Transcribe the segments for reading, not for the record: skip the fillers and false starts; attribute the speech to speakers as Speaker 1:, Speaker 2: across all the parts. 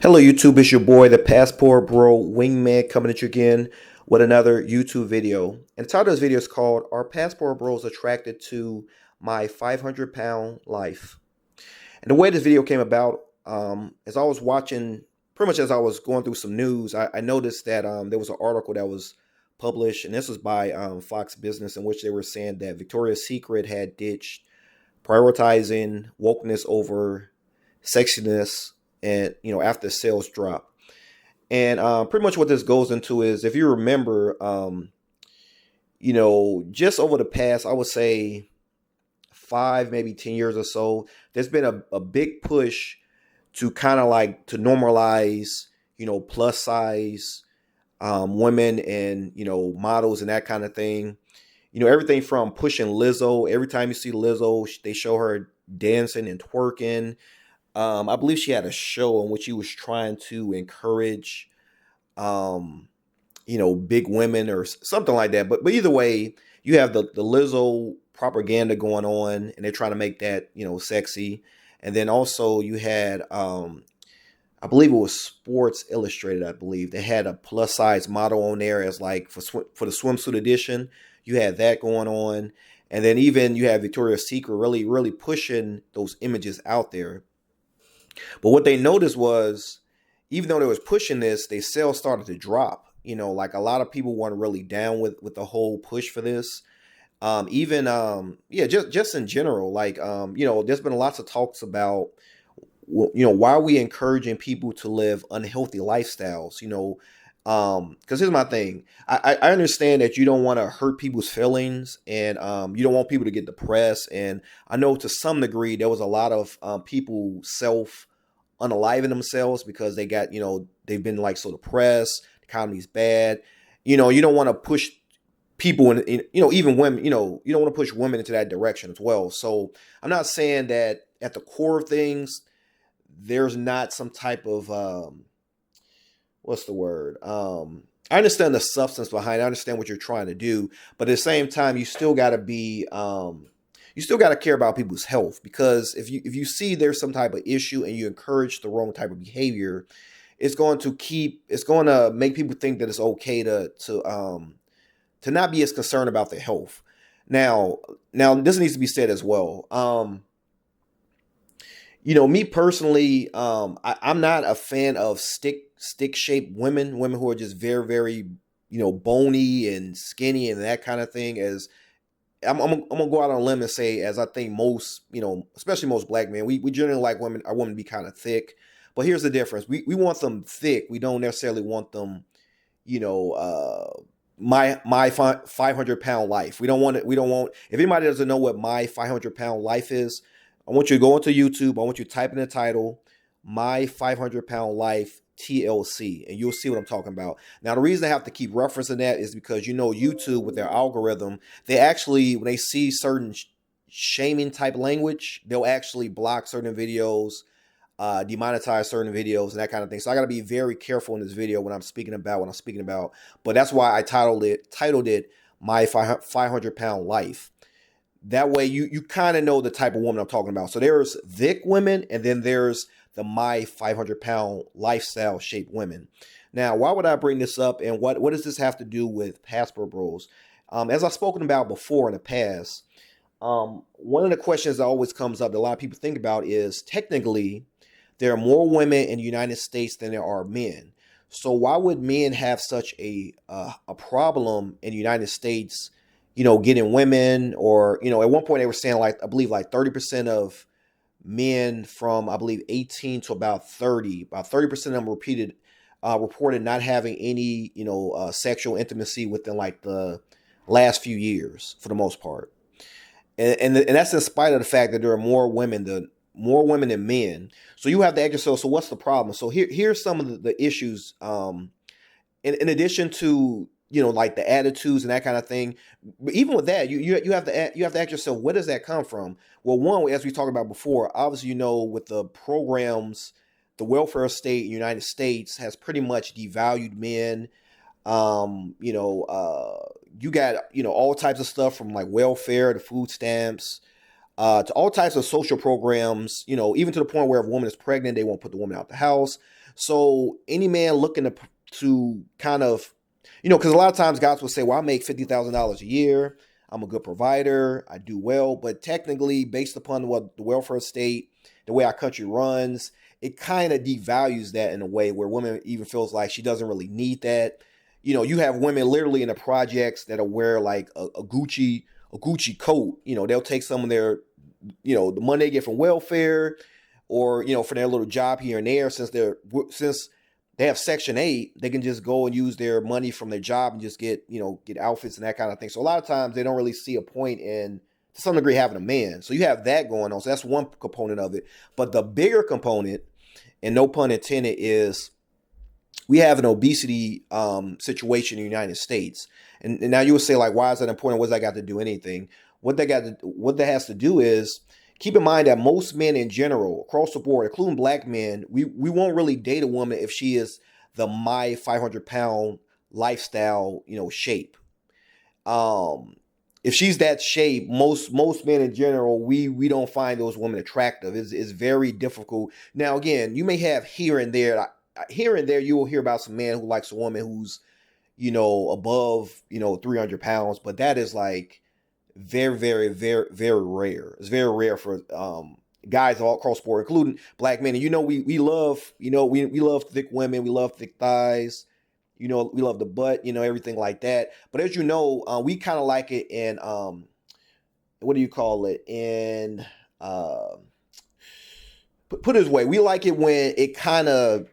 Speaker 1: Hello, YouTube. It's your boy, the Passport Bro Wingman, coming at you again with another YouTube video. And the title of this video is called "Are Passport Bros Attracted to My 500-Pound Life?" And the way this video came about, as I was watching, pretty much as I was going through some news, I noticed that there was an article that was published, and this was by Fox Business, in which they were saying that Victoria's Secret had ditched prioritizing wokeness over sexiness, and after sales drop. And pretty much what this goes into is, if you remember, just over the past, I would say 5, maybe 10 years or so, there's been a big push to kind of like to normalize, plus size women and, models and that kind of thing. Everything from pushing Lizzo. Every time you see Lizzo, they show her dancing and twerking. I believe she had a show in which she was trying to encourage, um, big women or something like that. But either way, you have the Lizzo propaganda going on, and they're trying to make that sexy. And then also you had, I believe it was Sports Illustrated. I believe they had a plus size model on there as like for the swimsuit edition. You had that going on, and then even you have Victoria's Secret really pushing those images out there. But what they noticed was, even though they was pushing this, their sales started to drop. Like a lot of people weren't really down with the whole push for this. Even yeah, just in general, like there's been lots of talks about, why are we encouraging people to live unhealthy lifestyles? Because here's my thing. I understand that you don't want to hurt people's feelings, and you don't want people to get depressed. And I know to some degree there was a lot of people self unaliving themselves because they got, they've been like so depressed, the economy's bad. You don't want to push people even women, you don't want to push women into that direction as well. So I'm not saying that at the core of things there's not some type of what's the word? I understand the substance behind it. I understand what you're trying to do, but at the same time, you still got to be, you still got to care about people's health, because if you see there's some type of issue and you encourage the wrong type of behavior, it's going to make people think that it's okay to not be as concerned about their health. Now this needs to be said as well. Me personally, I'm not a fan of stick shaped women who are just very, very, bony and skinny and that kind of thing. As I'm gonna go out on a limb and say, as I think most, especially most black men, we generally like our women to be kind of thick. But here's the difference: we want them thick. We don't necessarily want them, you know, my 500-pound life. We don't want it. We don't want. If anybody doesn't know what my 500-pound life is, I want you to go into YouTube. I want you to type in the title, "My 500-Pound Life TLC," and you'll see what I'm talking about. Now, the reason I have to keep referencing that is because YouTube, with their algorithm, they actually, when they see certain shaming type language, they'll actually block certain videos, demonetize certain videos, and that kind of thing. So I got to be very careful in this video when I'm speaking about what I'm speaking about. But that's why I titled it "My 500-Pound Life." That way you kind of know the type of woman I'm talking about. So there's thick women, and then there's the my 500-pound lifestyle shaped women. Now, why would I bring this up, and what does this have to do with Passport Bros? As I've spoken about before in the past, one of the questions that always comes up that a lot of people think about is, technically, there are more women in the United States than there are men. So why would men have such a problem in the United States, getting women? Or, at one point they were saying, like, I believe like 30% of men from, I believe, 18 to about 30, about 30% of them reported not having any, sexual intimacy within like the last few years for the most part. And that's in spite of the fact that there are more women than men. So you have to ask yourself, so what's the problem? So here's some of the issues. In addition to, like the attitudes and that kind of thing, but even with that, you have to ask yourself, where does that come from? Well, one, as we talked about before, obviously, with the programs, the welfare state in the United States has pretty much devalued men. You got all types of stuff from like welfare to food stamps, to all types of social programs, even to the point where if a woman is pregnant, they won't put the woman out the house. So any man looking to kind of, because a lot of times guys will say, well, I make $50,000 a year. I'm a good provider. I do well. But technically, based upon what the welfare state, the way our country runs, it kind of devalues that in a way where women even feels like she doesn't really need that. You have women literally in the projects that'll wear like a Gucci coat. They'll take some of their, the money they get from welfare, or for their little job here and there. Since they have Section 8, they can just go and use their money from their job and just get outfits and that kind of thing. So a lot of times they don't really see a point in, to some degree, having a man. So you have that going on. So that's one component of it. But the bigger component, and no pun intended, is we have an obesity situation in the United States. And now you would say, like, why is that important? What's that got to do anything? What that has to do is, keep in mind that most men in general, across the board, including black men, we won't really date a woman if she is the my 500-pound lifestyle, shape. If she's that shape, most men in general, we don't find those women attractive. It's very difficult. Now, again, you may have here and there you will hear about some man who likes a woman who's, above, 300 pounds, but that is like very, very, very, very rare. It's very rare for guys all across the board, including black men. And we love, we love thick women, we love thick thighs, we love the butt, everything like that. But as we kind of like it in what do you call it? In put it this way, we like it when it kind of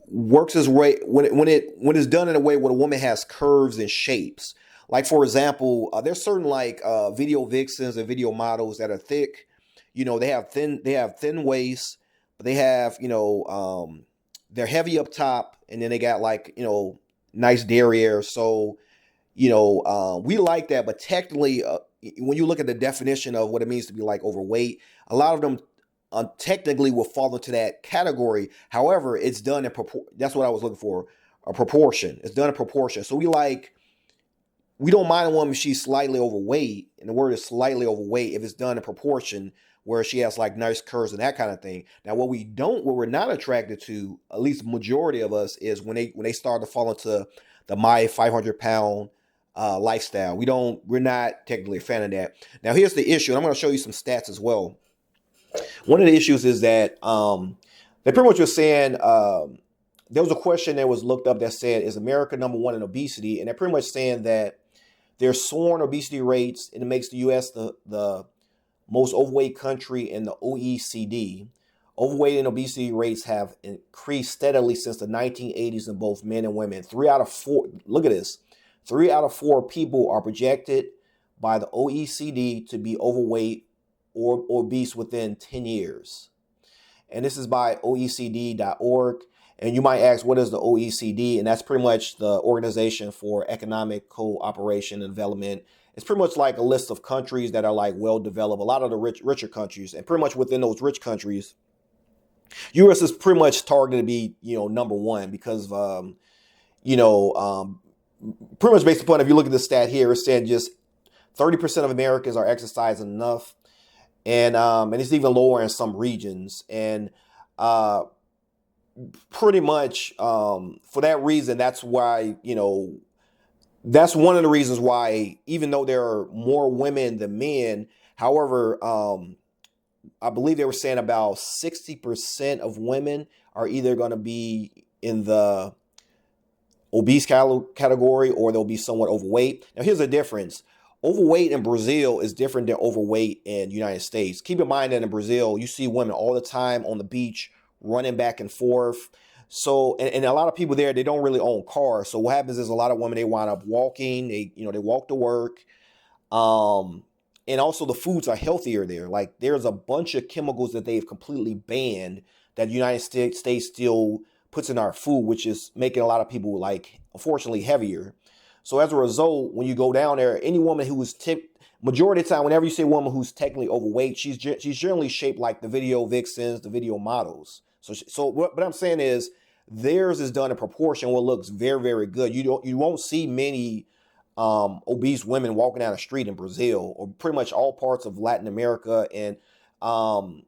Speaker 1: works its way, when it's done in a way where the woman has curves and shapes. Like, for example, there's certain like video vixens and video models that are thick. They have thin waists, but they have, they're heavy up top, and then they got like, nice derriere. So, we like that. But technically, when you look at the definition of what it means to be like overweight, a lot of them technically will fall into that category. However, it's done in that's what I was looking for, a proportion. It's done in proportion. So we don't mind a woman if she's slightly overweight, and the word is slightly overweight, if it's done in proportion where she has like nice curves and that kind of thing. Now, what we're not attracted to, at least majority of us, is when they start to fall into the my 500-pound lifestyle. We're not technically a fan of that. Now, here's the issue, and I'm going to show you some stats as well. One of the issues is that they pretty much were saying, there was a question that was looked up that said, is America number one in obesity? And they're pretty much saying that there's soaring obesity rates, and it makes the U.S. the most overweight country in the OECD. Overweight and obesity rates have increased steadily since the 1980s in both men and women. 3 out of 4, look at this, 3 out of 4 people are projected by the OECD to be overweight or obese within 10 years. And this is by OECD.org. And you might ask, what is the OECD? And that's pretty much the Organization for Economic Cooperation and Development. It's pretty much like a list of countries that are like well developed, a lot of the richer countries. And pretty much within those rich countries, U.S. is pretty much targeted to be, number one, because pretty much based upon, if you look at the stat here, it said just 30% of Americans are exercising enough. And it's even lower in some regions. And pretty much for that reason, that's why, that's one of the reasons why, even though there are more women than men, however, I believe they were saying about 60% of women are either going to be in the obese category, or they'll be somewhat overweight. Now, here's the difference. Overweight in Brazil is different than overweight in the United States. Keep in mind that in Brazil, you see women all the time on the beach running back and forth. So, and a lot of people there, they don't really own cars. So what happens is a lot of women, they wind up walking. They walk to work. And also the foods are healthier there. Like, there's a bunch of chemicals that they've completely banned that the United States still puts in our food, which is making a lot of people, like, unfortunately, heavier. So as a result, when you go down there, any woman who is majority of the time, whenever you see a woman who's technically overweight, she's generally shaped like the video vixens, the video models. So what I'm saying is, theirs is done in proportion, what looks very, very good. You won't see many obese women walking down the street in Brazil or pretty much all parts of Latin America um,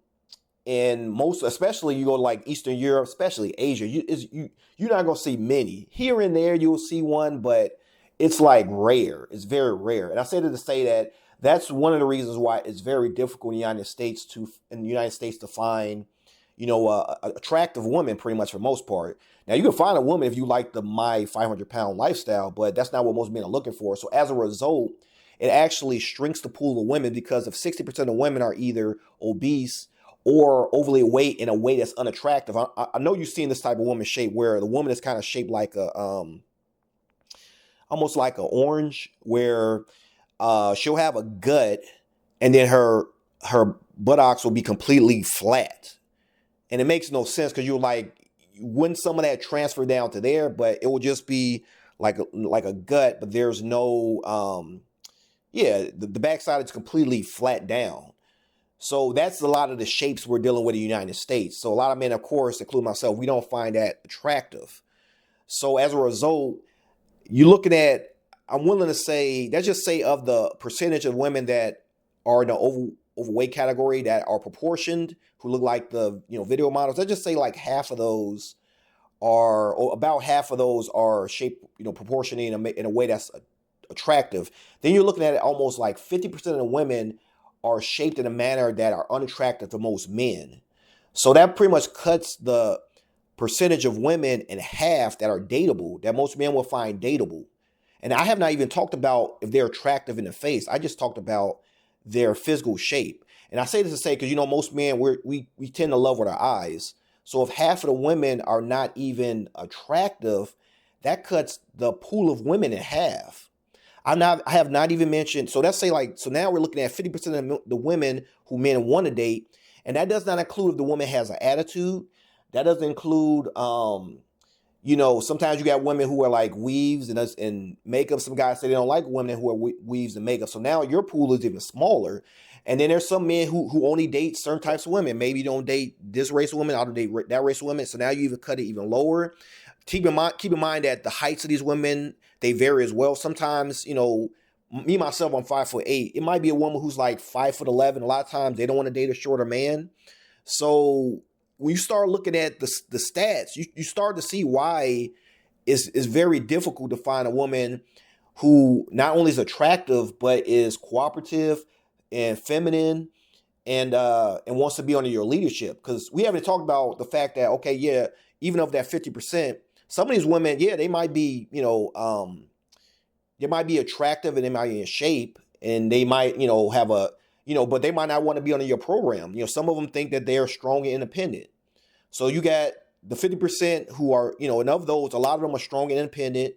Speaker 1: and most, especially you go to like Eastern Europe, especially Asia, you're not gonna see many. Here and there, you'll see one, but it's like rare. It's very rare. And I say that to say that that's one of the reasons why it's very difficult in the United States to find, attractive women, pretty much for the most part. Now you can find a woman if you like the my 500 pound lifestyle, but that's not what most men are looking for. So as a result, it actually shrinks the pool of women because if 60% of women are either obese or overly weight in a way that's unattractive. I know you've seen this type of woman shape where the woman is kind of shaped like a almost like an orange, where she'll have a gut and then her buttocks will be completely flat, and it makes no sense because you're like, wouldn't some of that transfer down to there? But it will just be like a gut, but there's no the backside is completely flat down. So that's a lot of the shapes we're dealing with in the United States. So a lot of men, of course, including myself, we don't find that attractive. So as a result, you're looking at, I'm willing to say, let's just say of the percentage of women that are in the overweight category that are proportioned, who look like the video models, let's just say like half of those are, or about half of those are shaped, proportionally in a way that's attractive. Then you're looking at it almost like 50% of the women are shaped in a manner that are unattractive to most men. So that pretty much cuts the percentage of women in half that are dateable, that most men will find dateable. And I have not even talked about if they're attractive in the face. I just talked about their physical shape. And I say this to say, because most men, we tend to love with our eyes. So if half of the women are not even attractive, that cuts the pool of women in half. I have not even mentioned. So let's say so now we're looking at 50% of the women who men want to date, and that does not include if the woman has an attitude. That doesn't include, sometimes you got women who are like weaves and makeup. Some guys say they don't like women who are weaves and makeup. So now your pool is even smaller. And then there's some men who only date certain types of women. Maybe you don't date this race of women, I don't date that race of women. So now you even cut it even lower. Keep in mind that the heights of these women, they vary as well. Sometimes, me myself, I'm 5'8". It might be a woman who's like 5'11". A lot of times they don't want to date a shorter man. So when you start looking at the stats, you start to see why it's very difficult to find a woman who not only is attractive but is cooperative and feminine and wants to be under your leadership. Because we haven't talked about the fact that, okay, yeah, even of that 50%, some of these women, yeah, they might be, they might be attractive and they might be in shape and they might, have but they might not want to be under your program. Some of them think that they're strong and independent. So you got the 50% who are, and of those, a lot of them are strong and independent.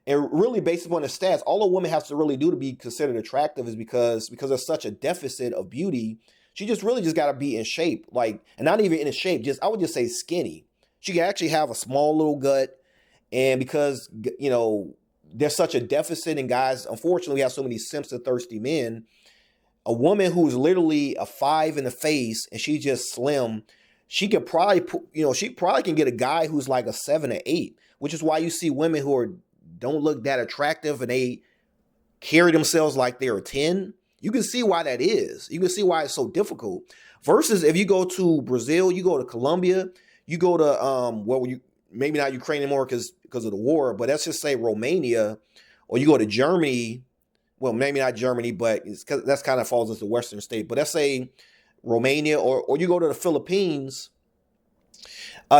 Speaker 1: And really, based upon the stats, all a woman has to really do to be considered attractive is because there's such a deficit of beauty. She just really just got to be in shape, and not even in shape. I would just say skinny. She can actually have a small little gut, and because there's such a deficit in guys. Unfortunately, we have so many simps and thirsty men. A woman who's literally a 5 in the face and she's just slim, she could probably she probably can get a guy who's like a 7 or 8, which is why you see women who don't look that attractive and they carry themselves like they're a 10. You can see why that is. You can see why it's so difficult. Versus if you go to Brazil, you go to Colombia, you go to maybe not Ukraine anymore because of the war, but let's just say Romania, or you go to Germany. Well, maybe not Germany, but that's kind of falls into Western state. But let's say Romania, or you go to the Philippines.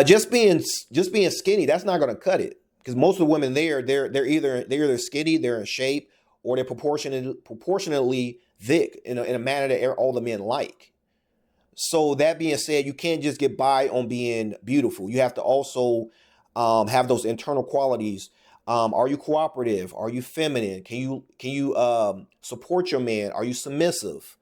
Speaker 1: Just being skinny, that's not going to cut it, because most of the women there, they're either skinny, they're in shape, or they're proportionately thick in a manner that all the men like. So that being said, you can't just get by on being beautiful. You have to also have those internal qualities. Are you cooperative? Are you feminine? Can you support your man? Are you submissive?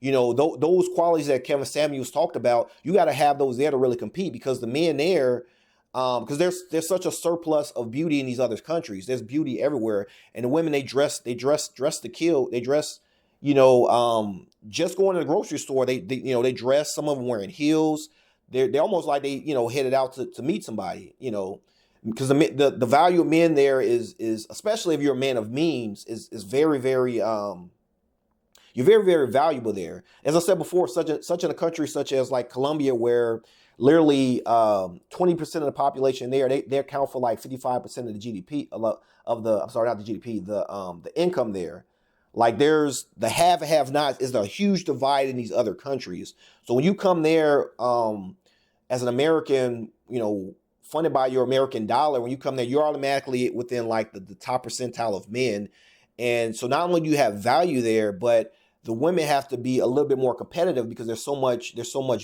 Speaker 1: Those qualities that Kevin Samuels talked about, you got to have those there to really compete, because the men there, because there's such a surplus of beauty in these other countries. There's beauty everywhere, and the women, they dress to kill. They dress, just going to the grocery store. They dress. Some of them wearing heels. They're almost like they headed out to meet somebody. because the value of men there is especially if you're a man of means is very very you're very very valuable there. As I said before, such in a country such as like Colombia, where literally 20% of the population there, they account for like 55% of the GDP of the, I'm sorry, not the GDP, the income there. Like there's the have and have not is a huge divide in these other countries. So when you come there as an American, funded by your American dollar, when you come there, you're automatically within like the top percentile of men. And so not only do you have value there, but the women have to be a little bit more competitive because there's so much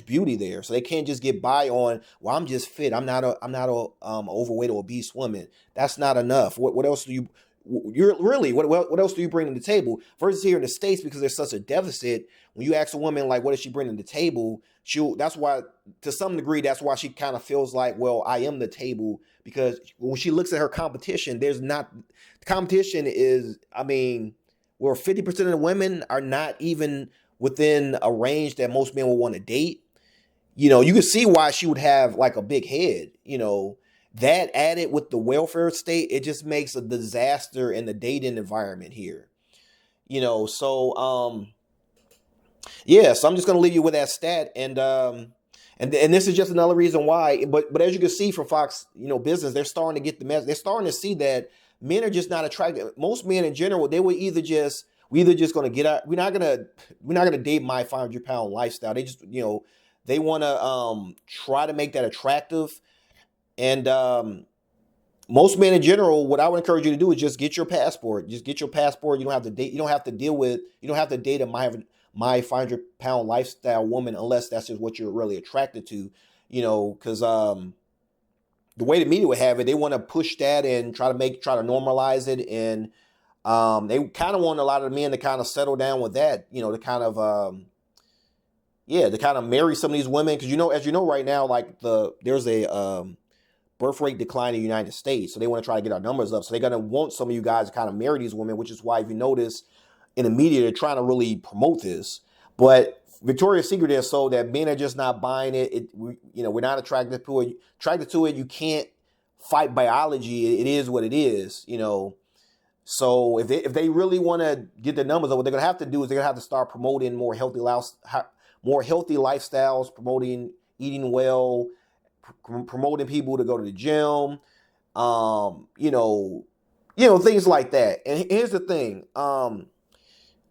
Speaker 1: beauty there. So they can't just get by on, well, I'm just fit. I'm not a overweight or obese woman. That's not enough. What else do you're really what else do you bring to the table? Versus here in the States, because there's such a deficit, when you ask a woman like what does she bring to the table, that's why to some degree that's why she kind of feels like, well, I am the table, because when she looks at her competition, there's not the competition is, I mean, where 50% of the women are not even within a range that most men will want to date. You can see why she would have like a big head. That added with the welfare state, it just makes a disaster in the dating environment here. So yeah, so I'm just gonna leave you with that stat, and this is just another reason why. But as you can see from Fox, business, they're starting to get the message. They're starting to see that men are just not attracted. Most men in general, they were we either just gonna get out. We're not gonna date my 500-pound lifestyle. They just they want to try to make that attractive. And most men in general, what I would encourage you to do is just get your passport. Just get your passport. You don't have to date. You don't have to deal with. You don't have to date a my 500-pound lifestyle woman unless that's just what you're really attracted to. Because the way the media would have it, they want to push that and try to normalize it, and they kind of want a lot of the men to kind of settle down with that. To kind of to kind of marry some of these women, because as you know right now, like there's a birth rate decline in the United States. So they want to try to get our numbers up. So they're going to want some of you guys to kind of marry these women, which is why, if you notice in the media, they're trying to really promote this. But Victoria's Secret is so that men are just not buying it. We're not attracted to it. You can't fight biology. It is what it is, So if they really want to get the numbers up, what they're going to have to do is they're going to have to start promoting more healthy lifestyles, promoting eating well, promoting people to go to the gym, things like that. And here's the thing,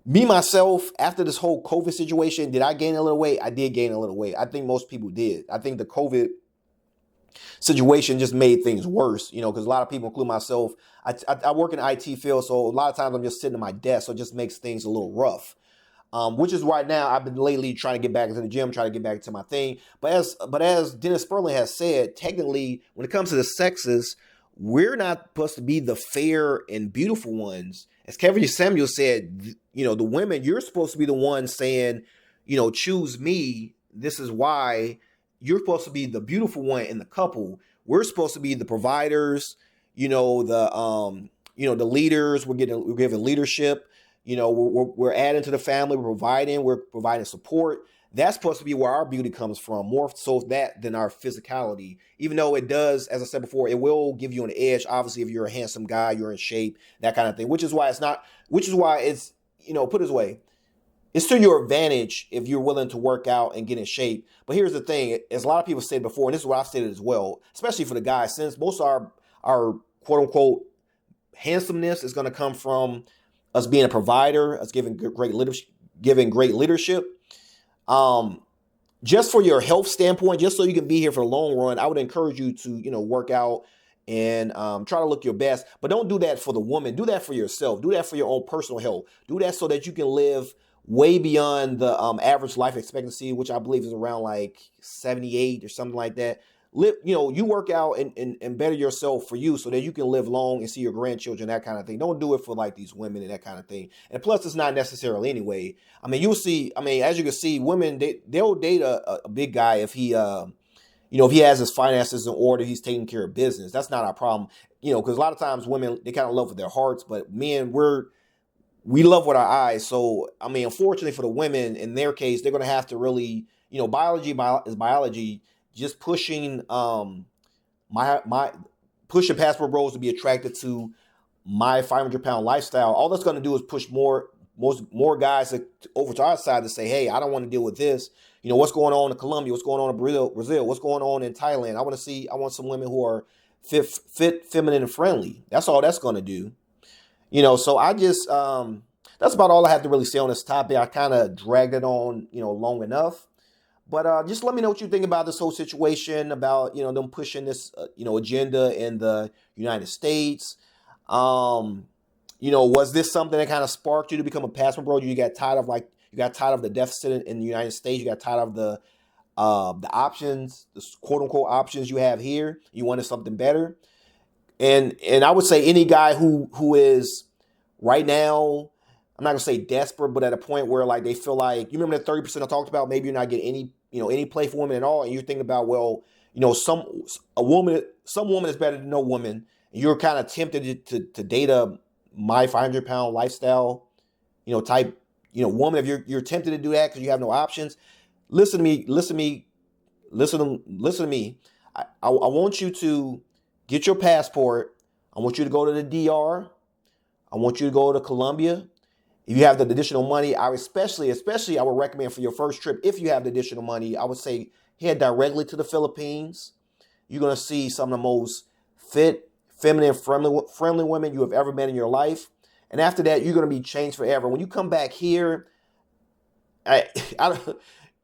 Speaker 1: me myself, after this whole COVID situation, did I gain a little weight? I did gain a little weight. I think most people did. I think the COVID situation just made things worse, because a lot of people, including myself, I work in the IT field, so a lot of times I'm just sitting at my desk, so it just makes things a little rough. Which is why now I've been lately trying to get back into the gym, trying to get back to my thing. But as Dennis Sperling has said, technically, when it comes to the sexes, we're not supposed to be the fair and beautiful ones. As Kevin Samuel said, the women, you're supposed to be the one saying, choose me. This is why. You're supposed to be the beautiful one in the couple. We're supposed to be the providers, the leaders. We're giving leadership. We're adding to the family. We're providing support. That's supposed to be where our beauty comes from, more so that than our physicality. Even though it does, as I said before, it will give you an edge. Obviously, if you're a handsome guy, you're in shape, that kind of thing. Which is why it's put it this way, it's to your advantage if you're willing to work out and get in shape. But here's the thing, as a lot of people said before, and this is what I've stated as well, especially for the guys, since most of our quote unquote handsomeness is going to come from us being a provider, us giving great leadership. Just for your health standpoint, just so you can be here for the long run, I would encourage you to, work out and try to look your best. But don't do that for the woman. Do that for yourself. Do that for your own personal health. Do that so that you can live way beyond the average life expectancy, which I believe is around like 78 or something like that. You work out and better yourself for you so that you can live long and see your grandchildren, that kind of thing. Don't do it for like these women and that kind of thing. And plus, it's not necessarily anyway. I mean, you'll see. I mean, as you can see, women they'll date a big guy if he if he has his finances in order, he's taking care of business. That's not our problem. Because a lot of times women, they kind of love with their hearts, but men, we love with our eyes. So, I mean, unfortunately for the women, in their case, they're going to have to really, biology is biology. Just pushing pushing passport bros to be attracted to my 500-pound lifestyle, all that's going to do is push more guys over to our side to say, hey, I don't want to deal with this. What's going on in Colombia? What's going on in Brazil? What's going on in Thailand? I want some women who are fit, feminine, and friendly. That's all that's going to do. So I just, that's about all I have to really say on this topic. I kind of dragged it on, long enough. But just let me know what you think about this whole situation, about, them pushing this, agenda in the United States. Was this something that kind of sparked you to become a passport bro? You got tired of the deficit in the United States. You got tired of the options, the quote unquote options you have here. You wanted something better. And I would say any guy who is right now, I'm not gonna say desperate, but at a point where like they feel like, you remember the 30% I talked about, maybe you're not getting any play for women at all, and you're thinking about, well, some woman is better than no woman, and you're kind of tempted to date a my 500-pound lifestyle, type, woman. If you're tempted to do that because you have no options, listen to me. I want you to get your passport. I want you to go to the DR. I want you to go to Colombia. If you have the additional money, especially I would recommend for your first trip, if you have the additional money, I would say head directly to the Philippines. You're going to see some of the most fit, feminine, friendly women you have ever met in your life. And after that, you're going to be changed forever. When you come back here, it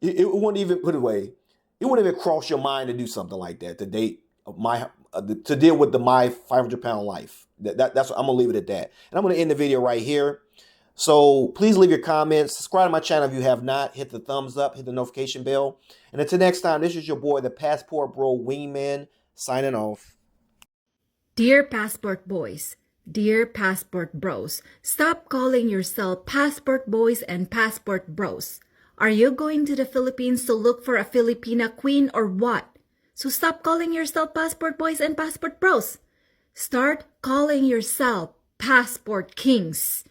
Speaker 1: wouldn't even, put it away, it wouldn't even cross your mind to do something like that, to deal with my 500-pound life. That's I'm going to leave it at that. And I'm going to end the video right here. So please leave your comments. Subscribe to my channel if you have not. Hit the thumbs up. Hit the notification bell. And until next time, this is your boy, the Passport Bro Wingman, signing off.
Speaker 2: Dear Passport Boys, dear Passport Bros, stop calling yourself Passport Boys and Passport Bros. Are you going to the Philippines to look for a Filipina queen or what? So stop calling yourself Passport Boys and Passport Bros. Start calling yourself Passport Kings.